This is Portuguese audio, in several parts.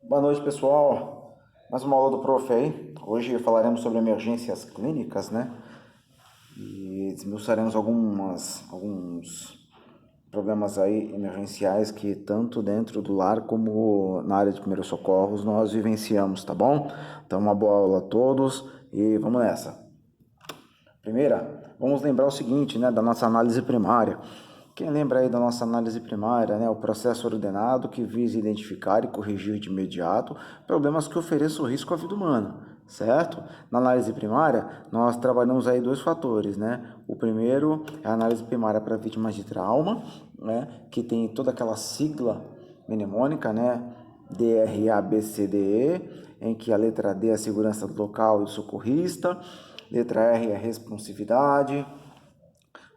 Boa noite, pessoal. Mais uma aula do Prof aí. Hoje falaremos sobre emergências clínicas, né? E desmiuçaremos alguns problemas aí emergenciais que tanto dentro do lar como na área de primeiros socorros nós vivenciamos, tá bom? Então, uma boa aula a todos e vamos nessa. Primeira, vamos lembrar o seguinte, né, da nossa análise primária. Quem lembra aí da nossa análise primária, né, o processo ordenado que visa identificar e corrigir de imediato problemas que ofereçam risco à vida humana, certo? Na análise primária, nós trabalhamos aí dois fatores, né? O primeiro é a análise primária para vítimas de trauma, né, que tem toda aquela sigla mnemônica, né, DRABCDE, em que a letra D é a segurança do local e do socorrista, letra R é a responsividade,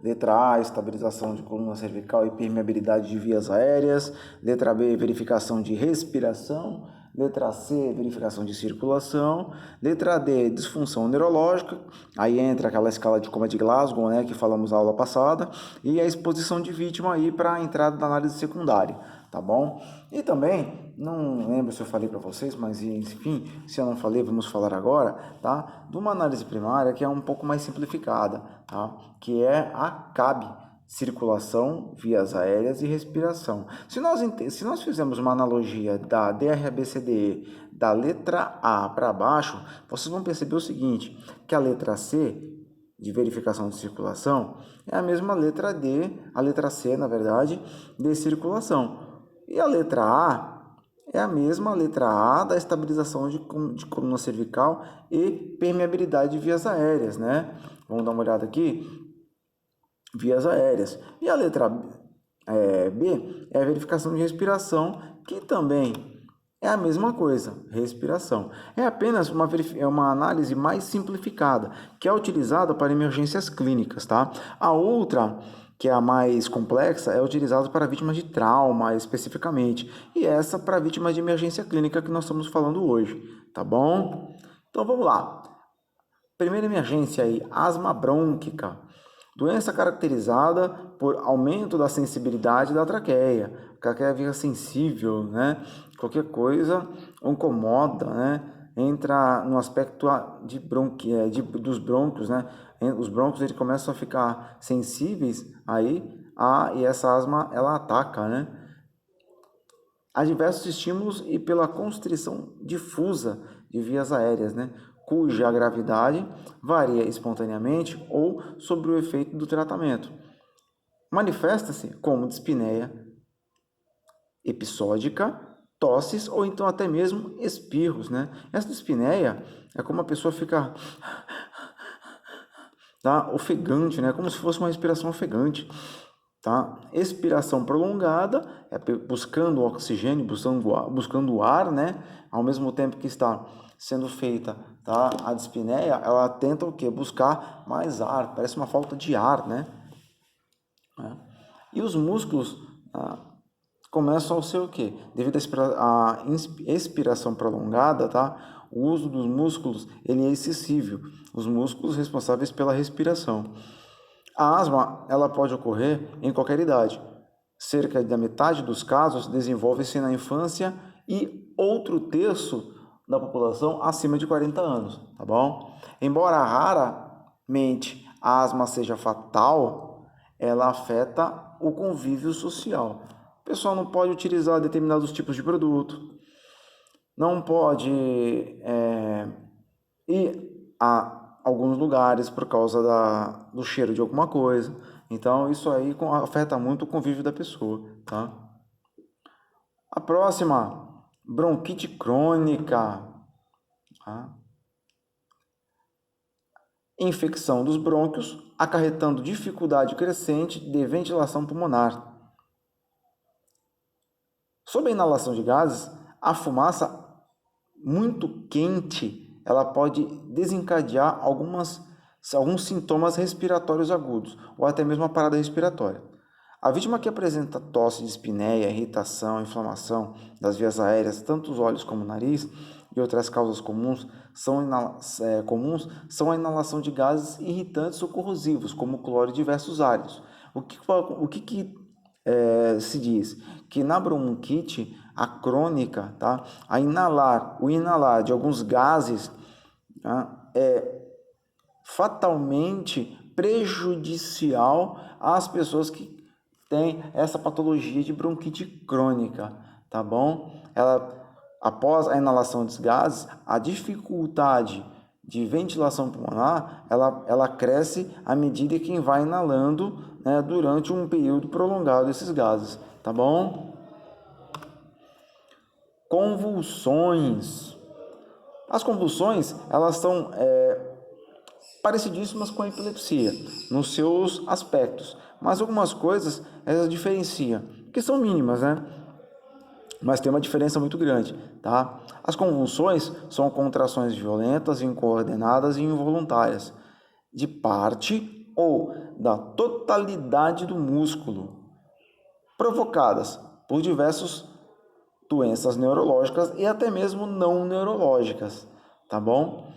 letra A, estabilização de coluna cervical e permeabilidade de vias aéreas. Letra B, verificação de respiração. Letra C, verificação de circulação. Letra D, disfunção neurológica. Aí entra aquela escala de coma de Glasgow, né, que falamos na aula passada. E a exposição de vítima aí para a entrada da análise secundária, tá bom? E também, não lembro se eu falei para vocês, mas enfim, se eu não falei, vamos falar agora, tá? De uma análise primária que é um pouco mais simplificada, tá? Que é a CAB, circulação, vias aéreas e respiração. Se nós fizermos uma analogia da DRABCDE da letra A para baixo, vocês vão perceber o seguinte, que a letra C, de verificação de circulação, é a mesma letra D, a letra C, na verdade, de circulação. E a letra A é a mesma letra A da estabilização de coluna cervical e permeabilidade de vias aéreas, né? Vamos dar uma olhada aqui. Vias aéreas. E a letra B é a verificação de respiração, que também é a mesma coisa, respiração. É apenas uma análise mais simplificada, que é utilizada para emergências clínicas, tá? A outra, que é a mais complexa, é utilizada para vítimas de trauma, especificamente. E essa para vítimas de emergência clínica que nós estamos falando hoje, tá bom? Então vamos lá. Primeira emergência aí, asma brônquica. Doença caracterizada por aumento da sensibilidade da traqueia. A traqueia fica sensível, né? Qualquer coisa incomoda, né? Entra no aspecto dos brônquios, né? Os brônquios eles começam a ficar sensíveis aí, e essa asma ela ataca, né? Há diversos estímulos e pela constrição difusa de vias aéreas, né? Cuja gravidade varia espontaneamente ou sob o efeito do tratamento. Manifesta-se como dispneia episódica, tosses ou então até mesmo espirros, né? Essa dispneia é como a pessoa fica ofegante, né? Como se fosse uma respiração ofegante. Tá? Expiração prolongada é buscando oxigênio, buscando o ar, né? Ao mesmo tempo que está sendo feita, tá? A dispneia, ela tenta o quê? Buscar mais ar, parece uma falta de ar, né? E os músculos começam a ser o quê? Devido à expiração prolongada, tá? O uso dos músculos ele é excessivo, os músculos responsáveis pela respiração. A asma ela pode ocorrer em qualquer idade. Cerca da metade dos casos desenvolve-se na infância e outro terço da população acima de 40 anos, tá bom? Embora raramente a asma seja fatal, ela afeta o convívio social. O pessoal não pode utilizar determinados tipos de produto, não pode ir a alguns lugares por causa do cheiro de alguma coisa. Então, isso aí afeta muito o convívio da pessoa, tá? A próxima, bronquite crônica, tá? Infecção dos brônquios, acarretando dificuldade crescente de ventilação pulmonar. Sob a inalação de gases, a fumaça muito quente, ela pode desencadear alguns sintomas respiratórios agudos, ou até mesmo a parada respiratória. A vítima que apresenta tosse, dispneia, irritação, inflamação das vias aéreas, tanto os olhos como o nariz, e outras causas comuns são a inalação de gases irritantes ou corrosivos, como cloro e diversos áridos. O que se diz que na bronquite, a crônica, tá? O inalar de alguns gases, tá? É fatalmente prejudicial às pessoas que têm essa patologia de bronquite crônica, tá bom? Após a inalação dos gases, a dificuldade de ventilação pulmonar, ela cresce à medida que quem vai inalando, né, durante um período prolongado desses gases, tá bom? Convulsões. As convulsões, elas são parecidíssimas com a epilepsia, nos seus aspectos, mas algumas coisas elas diferenciam, que são mínimas, né? Mas tem uma diferença muito grande, tá? As convulsões são contrações violentas, incoordenadas e involuntárias, de parte ou da totalidade do músculo, provocadas por diversas doenças neurológicas e até mesmo não neurológicas, tá bom?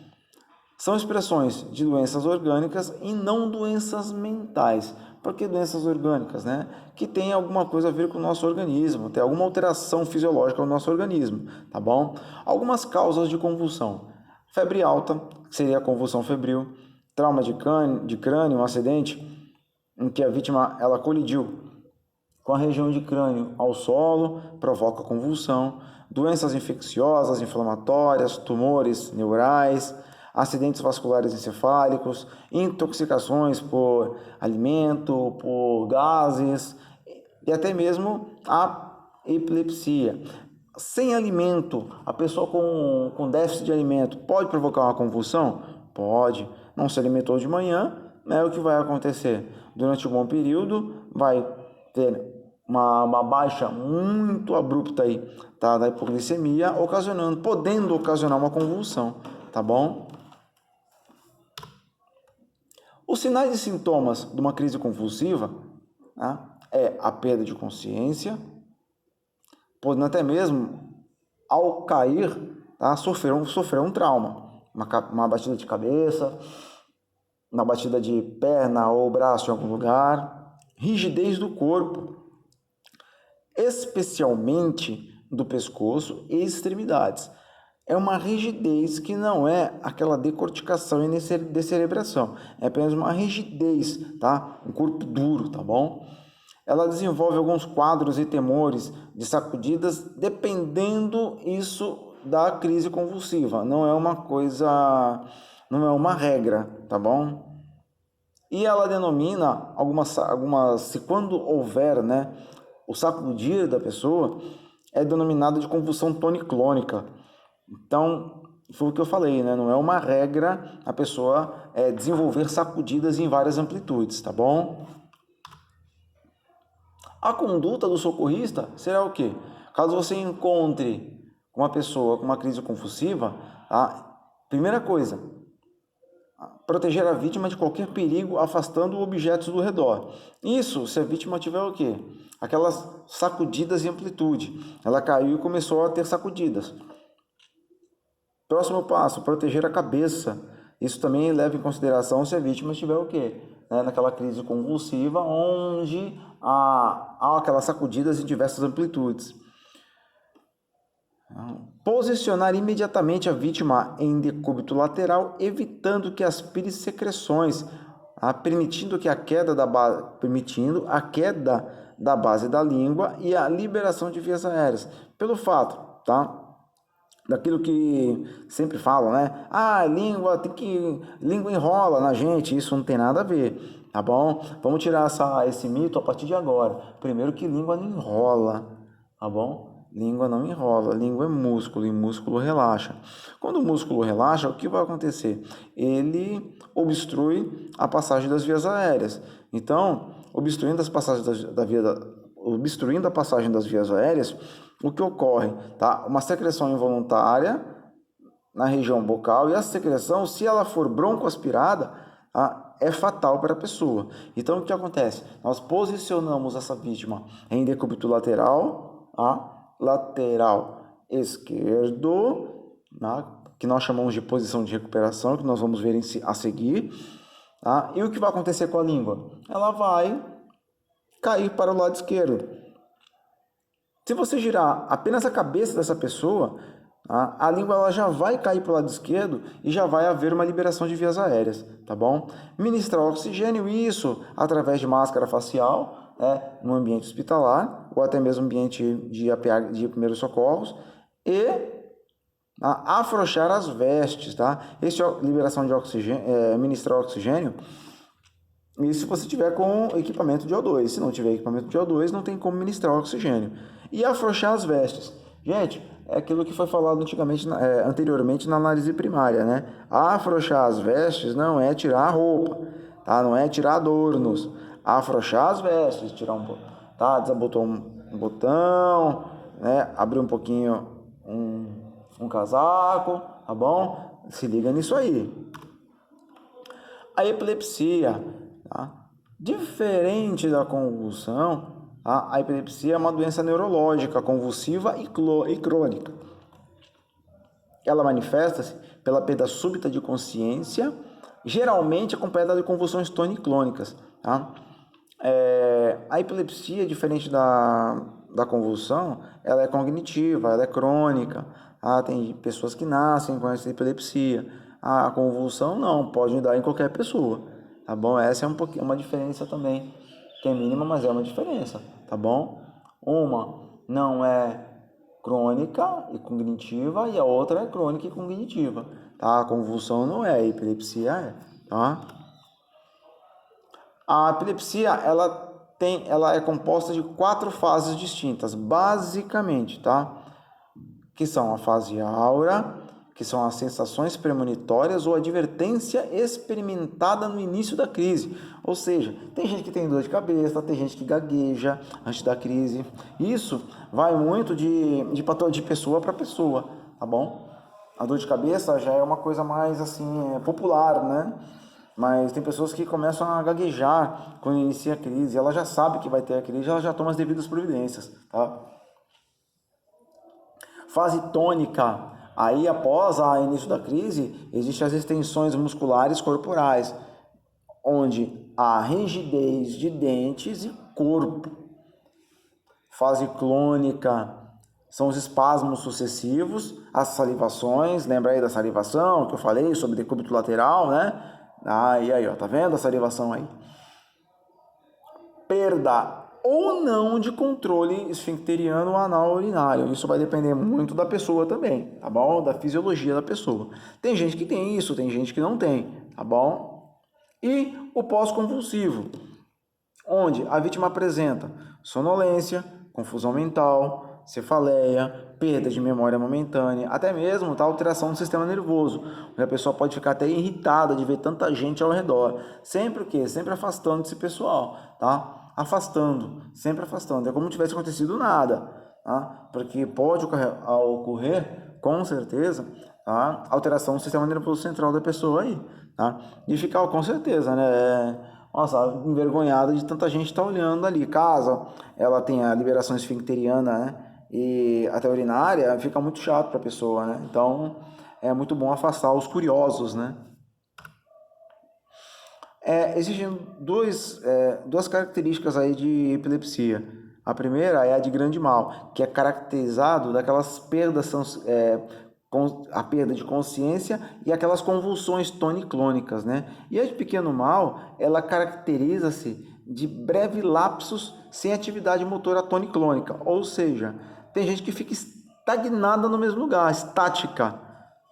São expressões de doenças orgânicas e não doenças mentais. Por que doenças orgânicas, né? Que tem alguma coisa a ver com o nosso organismo, tem alguma alteração fisiológica no nosso organismo, tá bom? Algumas causas de convulsão. Febre alta, que seria a convulsão febril, trauma de crânio, um acidente em que a vítima ela colidiu com a região de crânio ao solo, provoca convulsão, doenças infecciosas, inflamatórias, tumores neurais, acidentes vasculares encefálicos, intoxicações por alimento, por gases e até mesmo a epilepsia. Sem alimento, a pessoa com déficit de alimento pode provocar uma convulsão? Pode. Não se alimentou de manhã, né? O que vai acontecer? Durante um bom período, vai ter uma baixa muito abrupta aí, tá? Da hipoglicemia, podendo ocasionar uma convulsão, tá bom? Os sinais e sintomas de uma crise convulsiva, tá? É a perda de consciência, podendo até mesmo, ao cair, tá? sofrer um trauma, uma batida de cabeça, uma batida de perna ou braço em algum lugar, rigidez do corpo, especialmente do pescoço e extremidades. É uma rigidez que não é aquela decorticação e descerebração, é apenas uma rigidez, tá? Um corpo duro, tá bom? Ela desenvolve alguns quadros e temores de sacudidas, dependendo isso da crise convulsiva. Não é uma coisa, não é uma regra, tá bom? E ela denomina se quando houver, né, o sacudir da pessoa, é denominado de convulsão toniclônica. Então, foi o que eu falei, né? Não é uma regra a pessoa desenvolver sacudidas em várias amplitudes, tá bom? A conduta do socorrista será o quê? Caso você encontre uma pessoa com uma crise convulsiva, a primeira coisa, proteger a vítima de qualquer perigo, afastando objetos do redor. Isso se a vítima tiver o quê? Aquelas sacudidas em amplitude. Ela caiu e começou a ter sacudidas. Próximo passo, proteger a cabeça. Isso também leva em consideração se a vítima tiver o quê? Naquela crise convulsiva, onde há aquelas sacudidas em diversas amplitudes. Posicionar imediatamente a vítima em decúbito lateral, evitando que aspire secreções, permitindo a queda da base da língua e a liberação de vias aéreas. Pelo fato, tá? Daquilo que sempre falam, né? Língua enrola na gente, isso não tem nada a ver, tá bom? Vamos tirar esse mito a partir de agora. Primeiro que língua não enrola, tá bom? Língua não enrola, língua é músculo e músculo relaxa. Quando o músculo relaxa, o que vai acontecer? Ele obstrui a passagem das vias aéreas. Então, obstruindo a passagem das vias aéreas, o que ocorre? Tá? Uma secreção involuntária na região bucal, e a secreção, se ela for broncoaspirada, é fatal para a pessoa. Então, o que acontece? Nós posicionamos essa vítima em decúbito lateral, lateral esquerdo, que nós chamamos de posição de recuperação, que nós vamos ver a seguir. E o que vai acontecer com a língua? Ela vai cair para o lado esquerdo. Se você girar apenas a cabeça dessa pessoa, a língua ela já vai cair para o lado esquerdo e já vai haver uma liberação de vias aéreas, tá bom? Ministrar oxigênio, isso através de máscara facial, no ambiente hospitalar ou até mesmo ambiente de primeiros socorros, e afrouxar as vestes, tá? Liberação de oxigênio, ministrar oxigênio, e se você tiver com equipamento de O2. Se não tiver equipamento de O2, não tem como ministrar oxigênio. E afrouxar as vestes. Gente, é aquilo que foi falado anteriormente na análise primária, né? Afrouxar as vestes não é tirar a roupa, tá? Não é tirar adornos. Afrouxar as vestes, tirar desabotou um botão, né? Abrir um pouquinho um casaco, tá bom? Se liga nisso aí. A epilepsia, tá? Diferente da convulsão, a epilepsia é uma doença neurológica, convulsiva e crônica. Ela manifesta-se pela perda súbita de consciência, geralmente acompanhada de convulsões toniclônicas. Tá? A epilepsia, diferente da convulsão, ela é cognitiva, ela é crônica. Tem pessoas que nascem com essa epilepsia. A convulsão não, pode dar em qualquer pessoa, tá bom? Essa é uma diferença também, que é mínima, mas é uma diferença, tá bom? Uma não é crônica e cognitiva e a outra é crônica e cognitiva, tá? A convulsão não é, a epilepsia é, tá? A epilepsia, ela é composta de 4 fases distintas, basicamente, tá? Que são a fase áurea, que são as sensações premonitórias ou advertência experimentada no início da crise. Ou seja, tem gente que tem dor de cabeça, tem gente que gagueja antes da crise. Isso vai muito de pessoa para pessoa, tá bom? A dor de cabeça já é uma coisa mais assim, popular, né? Mas tem pessoas que começam a gaguejar quando inicia a crise. Ela já sabe que vai ter a crise, ela já toma as devidas providências, tá? Fase tônica. Aí, após o início da crise, existem as extensões musculares corporais, onde há rigidez de dentes e corpo. Fase clônica são os espasmos sucessivos, as salivações. Lembra aí da salivação que eu falei sobre decúbito lateral, né? Aí, ó, tá vendo a salivação aí? Perda ou não de controle esfincteriano anal urinário. Isso vai depender muito da pessoa também, tá bom? Da fisiologia da pessoa. Tem gente que tem isso, tem gente que não tem, tá bom? E o pós-convulsivo, onde a vítima apresenta sonolência, confusão mental, cefaleia, perda de memória momentânea, até mesmo alteração do sistema nervoso, onde a pessoa pode ficar até irritada de ver tanta gente ao redor. Sempre o quê? Sempre afastando esse pessoal, tá? Sempre afastando. É como se não tivesse acontecido nada, tá? Porque pode ocorrer, com certeza, tá? Alteração do sistema nervoso central da pessoa aí, tá? E ficar, com certeza, né? Nossa, envergonhada de tanta gente estar olhando ali. Caso ela tenha liberação esfincteriana, né? E até urinária, fica muito chato para a pessoa, né? Então, é muito bom afastar os curiosos, né? Existem duas características aí de epilepsia. A primeira é a de grande mal, que é caracterizado daquelas perdas, a perda de consciência e aquelas convulsões toniclônicas, né? E a de pequeno mal, ela caracteriza-se de breve lapsos sem atividade motora toniclônica, ou seja, tem gente que fica estagnada no mesmo lugar, estática,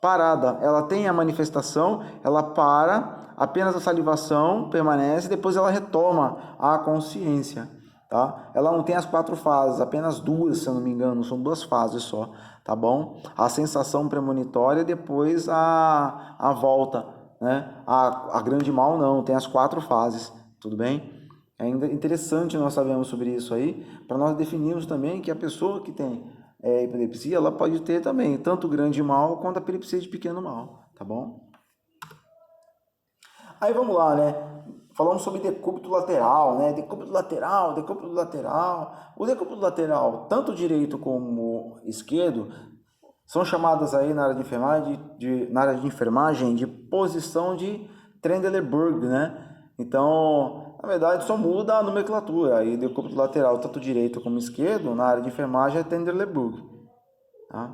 parada. Ela tem a manifestação, ela para, apenas a salivação permanece, depois ela retoma a consciência, tá? Ela não tem as 4 fases, apenas 2, se eu não me engano, são 2 fases só, tá bom? A sensação premonitória e depois a volta, né? A grande mal não, tem as 4 fases, tudo bem? É interessante nós sabermos sobre isso aí, para nós definirmos também que a pessoa que tem epilepsia, ela pode ter também tanto grande mal quanto a epilepsia de pequeno mal, tá bom? Aí vamos lá, né? Falamos sobre decúbito lateral, né? Decúbito lateral. O decúbito lateral, tanto direito como esquerdo, são chamadas aí na área de enfermagem de posição de Trendelenburg, né? Então, Na verdade, só muda a nomenclatura. Aí, decúbito lateral, tanto direito como esquerdo, na área de enfermagem é Trendelenburg. Tá?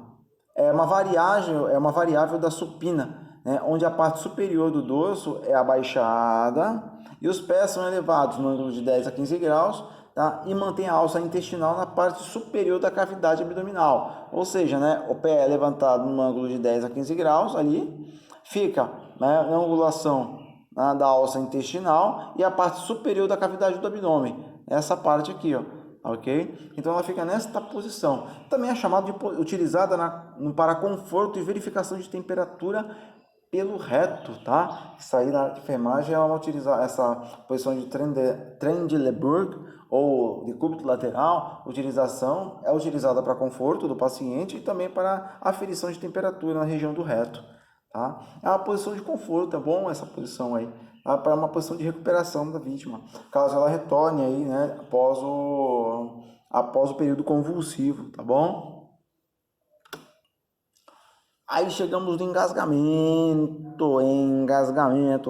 É uma variável da supina, né? Onde a parte superior do dorso é abaixada e os pés são elevados no ângulo de 10 a 15 graus, tá? E mantém a alça intestinal na parte superior da cavidade abdominal. Ou seja, né? O pé é levantado no ângulo de 10 a 15 graus ali, fica, né, na angulação, né, da alça intestinal e a parte superior da cavidade do abdômen. Essa parte aqui, ó. Ok? Então ela fica nesta posição. Também é chamada de utilizada para conforto e verificação de temperatura pelo reto, tá? Isso aí na enfermagem é utilizar essa posição de Trendelenburg ou decúbito lateral, é utilizada para conforto do paciente e também para aferição de temperatura na região do reto, tá? É uma posição de conforto, é bom essa posição aí, tá? Para uma posição de recuperação da vítima, caso ela retorne aí, né, após o período convulsivo, tá bom? Aí chegamos no engasgamento,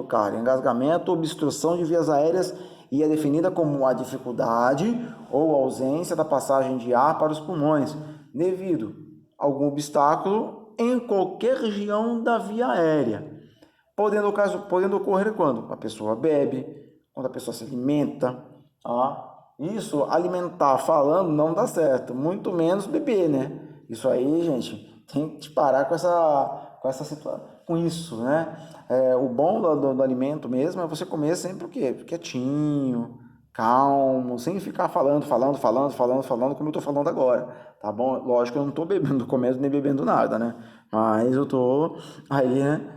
cara. Engasgamento, obstrução de vias aéreas e é definida como a dificuldade ou ausência da passagem de ar para os pulmões, devido a algum obstáculo em qualquer região da via aérea. Podendo ocorrer quando a pessoa bebe, quando a pessoa se alimenta. Isso, alimentar falando, não dá certo, muito menos beber, né? Isso aí, gente, tem que parar com essa situação, com isso, né? O bom do alimento mesmo é você comer sempre o quê? Quietinho, calmo, sem ficar falando, como eu tô falando agora, tá bom? Lógico que eu não tô bebendo, comendo nem bebendo nada, né? Mas eu tô aí, né?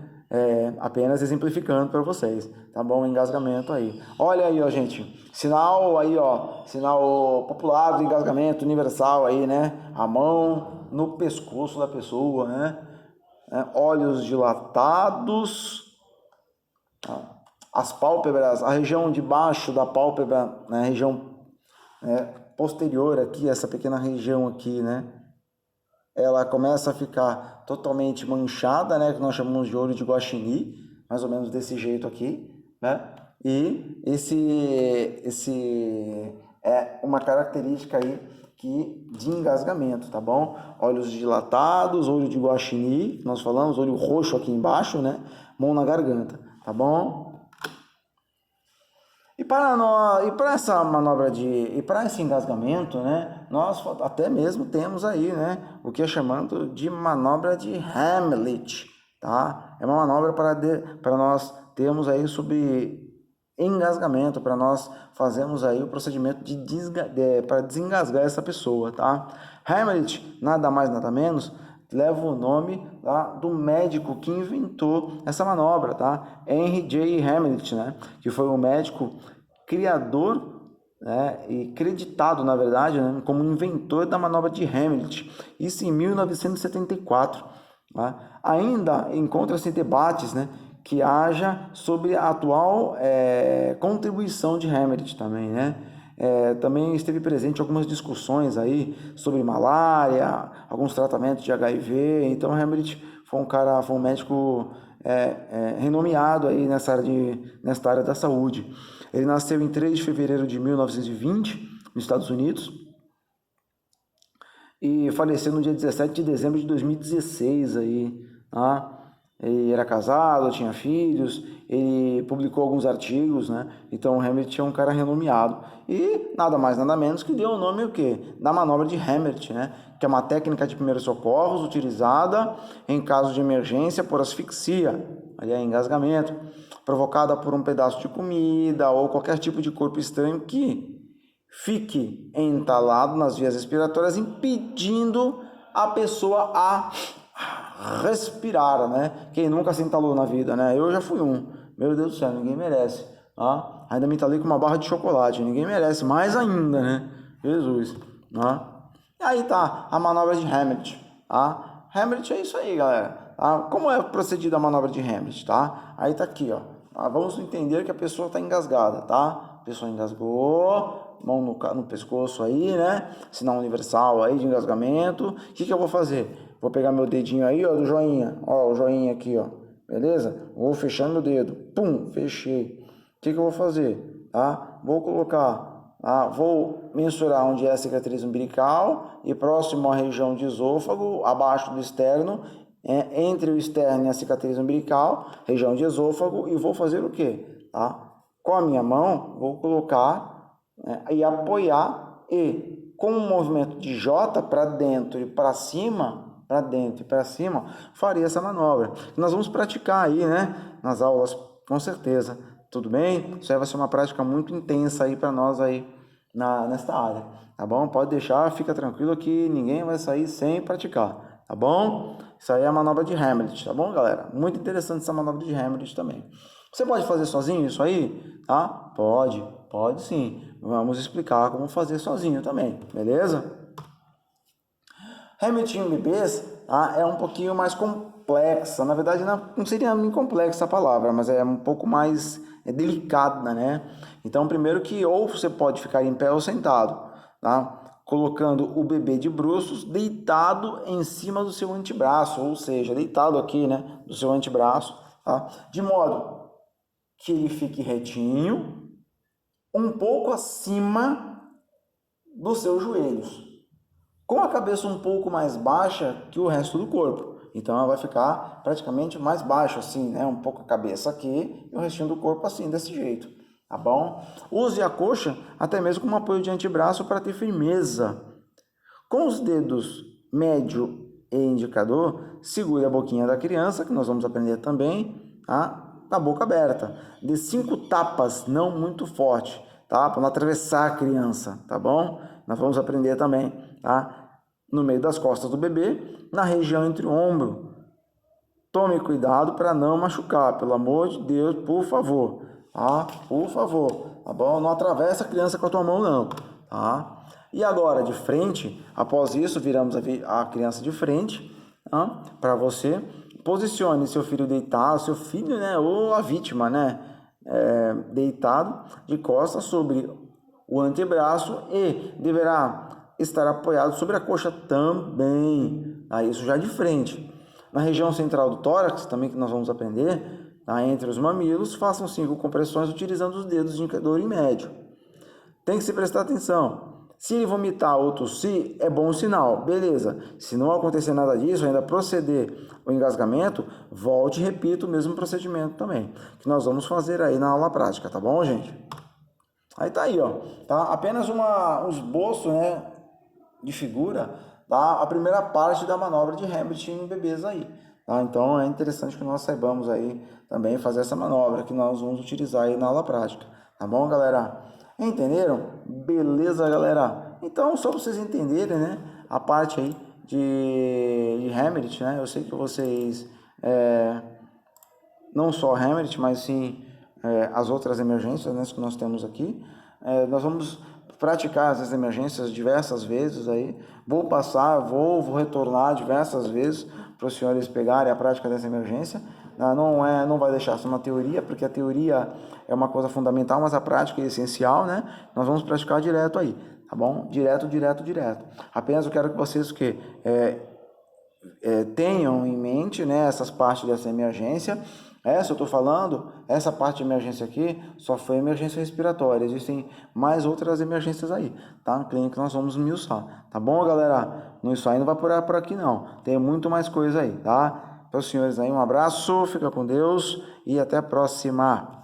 Apenas exemplificando para vocês, tá bom? Engasgamento aí. Olha aí, ó, gente. Sinal aí, ó. Sinal popular do engasgamento universal aí, né? A mão no pescoço da pessoa, né? Olhos dilatados. As pálpebras, a região de baixo da pálpebra, né? Região posterior aqui, essa pequena região aqui, né? Ela começa a ficar totalmente manchada, né, que nós chamamos de olho de guaxinim, mais ou menos desse jeito aqui, né? E esse é uma característica aí de engasgamento, tá bom? Olhos dilatados, olho de guaxinim, nós falamos, olho roxo aqui embaixo, né? Mão na garganta, tá bom? E para essa manobra e para esse engasgamento, né, nós até mesmo temos aí, né, o que é chamado de manobra de Heimlich, tá? É uma manobra para nós termos aí sobre engasgamento, para nós fazermos aí o procedimento para desengasgar essa pessoa, tá? Heimlich, nada mais nada menos, leva o nome, tá, do médico que inventou essa manobra, tá? Henry J. Heimlich, né? Que foi o médico criador, né, e creditado, na verdade, né, como inventor da manobra de Heimlich. Isso em 1974. Tá? Ainda encontra-se debates, né, que haja sobre a atual contribuição de Heimlich também, né? Também esteve presente em algumas discussões aí sobre malária, alguns tratamentos de HIV. Então, Heimlich foi um médico renomeado aí nessa área da saúde. Ele nasceu em 3 de fevereiro de 1920, nos Estados Unidos, e faleceu no dia 17 de dezembro de 2016 aí, tá? Ele era casado, tinha filhos, ele publicou alguns artigos, né? Então Heimlich é um cara renomeado. E nada mais, nada menos que deu o nome o quê? Da manobra de Heimlich, né? Que é uma técnica de primeiros socorros utilizada em caso de emergência por asfixia, ali é engasgamento, provocada por um pedaço de comida ou qualquer tipo de corpo estranho que fique entalado nas vias respiratórias, impedindo a pessoa a respirar, né? Quem nunca se entalou na vida, né? Eu já fui um. Meu Deus do céu, ninguém merece. Tá? Ainda me entalei com uma barra de chocolate. Ninguém merece, mais ainda, né? Jesus. Tá? E aí tá a manobra de Heimlich. Tá? Heimlich é isso aí, galera. Tá? Como é procedida a manobra de Heimlich, tá? Aí tá aqui, ó. Tá? Vamos entender que a pessoa está engasgada, tá? A pessoa engasgou, mão no pescoço aí, né? Sinal universal aí de engasgamento. O que eu vou fazer? Vou pegar meu dedinho aí, ó, do joinha. Ó, o joinha aqui, ó. Beleza? Vou fechando meu dedo. Pum, fechei. O que eu vou fazer? tá? Vou colocar, vou mensurar onde é a cicatriz umbilical e próximo à região de esôfago, abaixo do externo, entre o externo e a cicatriz umbilical, região de esôfago, e vou fazer o quê? Tá? Com a minha mão, vou colocar e apoiar, e com um movimento de J para dentro e para cima, para dentro e para cima, farei essa manobra. Nós vamos praticar aí, né, nas aulas, com certeza. Tudo bem? Isso aí vai ser uma prática muito intensa aí para nós aí nesta área, tá bom? Pode deixar, fica tranquilo que ninguém vai sair sem praticar, tá bom? Isso aí é a manobra de Hamlet, tá bom, galera? Muito interessante essa manobra de Hamlet também. Você pode fazer sozinho isso aí? Tá? Pode sim. Vamos explicar como fazer sozinho também, beleza? Hamlet em bebês é um pouquinho mais complexa. Na verdade, não seria nem complexa a palavra, mas é um pouco mais delicada, né? Então, primeiro que ou você pode ficar em pé ou sentado, tá? Colocando o bebê de bruços deitado em cima do seu antebraço, ou seja, deitado aqui, né, do seu antebraço, tá? De modo que ele fique retinho, um pouco acima dos seus joelhos, com a cabeça um pouco mais baixa que o resto do corpo. Então ela vai ficar praticamente mais baixa, assim, né? Um pouco a cabeça aqui e o restinho do corpo assim, desse jeito, tá bom? Use a coxa até mesmo como apoio de antebraço para ter firmeza. Com os dedos médio e indicador, segure a boquinha da criança, que nós vamos aprender também, tá? Na boca aberta. Dê 5 tapas, não muito forte, tá? Para não atravessar a criança, tá bom? Nós vamos aprender também, tá? No meio das costas do bebê, na região entre o ombro. Tome cuidado para não machucar, pelo amor de Deus, por favor, tá? Por favor, tá bom? Não atravessa a criança com a tua mão, não, tá? E agora, de frente, após isso, viramos a criança de frente, tá? Para você. Posicione seu filho deitado, seu filho, né? Ou a vítima, né? Deitado de costas sobre o antebraço e deverá estar apoiado sobre a coxa também. Tá? Isso já de frente. Na região central do tórax, também que nós vamos aprender, tá? Entre os mamilos, façam 5 compressões utilizando os dedos de indicador e médio. Tem que se prestar atenção. Se ele vomitar ou tossir, é bom sinal, beleza. Se não acontecer nada disso, ainda proceder o engasgamento, volte e repita o mesmo procedimento também, que nós vamos fazer aí na aula prática, tá bom, gente? Aí tá aí, ó, tá? Apenas um esboço, né, de figura, tá? A primeira parte da manobra de Hamlet em bebês aí, tá? Então é interessante que nós saibamos aí também fazer essa manobra que nós vamos utilizar aí na aula prática, tá bom, galera? Entenderam? Beleza, galera? Então, só para vocês entenderem, né, a parte aí de Hamlet, né? Eu sei que vocês, não só Hamlet, mas sim as outras emergências, né, que nós temos aqui. Nós vamos praticar essas emergências diversas vezes aí. Vou passar, vou retornar diversas vezes para os senhores pegarem a prática dessa emergência. Não vai deixar só uma teoria, porque a teoria é uma coisa fundamental, mas a prática é essencial, né? Nós vamos praticar direto aí, tá bom? Direto. Apenas eu quero que vocês tenham em mente, né, essas partes dessa emergência. Essa eu estou falando, essa parte de emergência aqui só foi emergência respiratória. Existem mais outras emergências aí, tá? No clínico nós vamos esmiuçar, tá bom, galera? Isso aí não vai por aqui não, tem muito mais coisa aí, tá? Para os senhores aí, um abraço, fica com Deus e até a próxima.